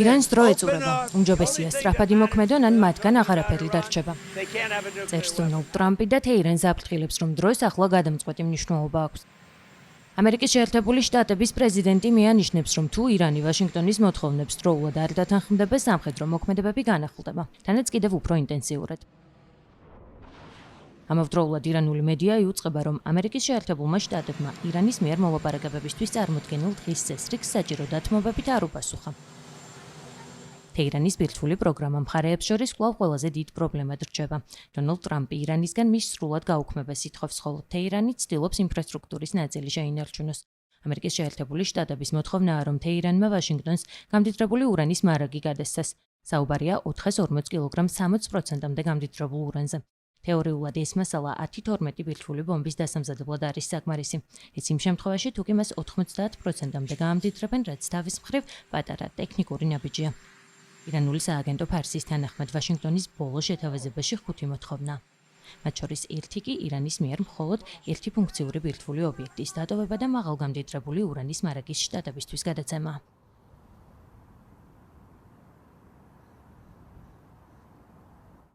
ირანს დრო ეწურება, უმჯობესია სწრაფად იმოქმედონ, ან მათგან აღარაფერი დარჩება. წერს დონალდ ტრამპი და თეირანს აფრთხილებს, რომ დროს ახლა გადამწყვეტი მნიშვნელობა აქვს. ამერიკის შეერთებული შტატების პრეზიდენტი მიანიშნებს, რომ თუ ირანი ვაშინგტონის მოთხოვნებს დროულად არ დათანხმდება, სამხედრო მოქმედებები განახლდება, თანაც კიდევ უფრო ინტენსიურად. ამავდროულად ირანული მედია იუწყება, რომ ამერიკის შეერთებულმა შტატებმა ირანის მიერ მოლაპარაკებებისთვის წარმოქმნილ დღის წესრიგს საჭირო დათმობებით არ უპასუხა. თეირანის ბირთვული პროგრამა მხარეებს შორის კვლავ ყველაზე დიდ პრობლემად რჩება. დონალდ ტრამპი ირანისგან მის სრულად გაუქმებას ითხოვს, ხოლო თეირანი ცდილობს ინფრასტრუქტურის ნაწილი შეინარჩუნოს. ამერიკის შეერთებული შტატების მოთხოვნაა, რომ თეირანმა ვაშინგტონს გამდიდრებული ურანის მარაგი გადასცეს. საუბარია 440 კილოგრამ 60%-მდე გამდიდრებულ ურანზე. თეორიულად ეს მასალა 10-12 ბირთვული ბომბის დასამზადებლად არის საკმარისი. ის იმ შემთხვევაში, თუ კი მას 90%-მდე გაამდიდრებენ, რაც თავის მხრივ პატარა ტექნიკური ნაბიჯია. ირანული სააგენტო ფარსის თანახმად ვაშინგტონის ბოლო შეთავაზებაში 5 მოთხოვნა. მათ შორის ერთი კი ირანის მიერ მხოლოდ ერთი ფუნქციური ბირთვული ობიექტის დატოვება და მაღალგამდიდრებული ურანის მარაგის შტატებისთვის გადაცემა.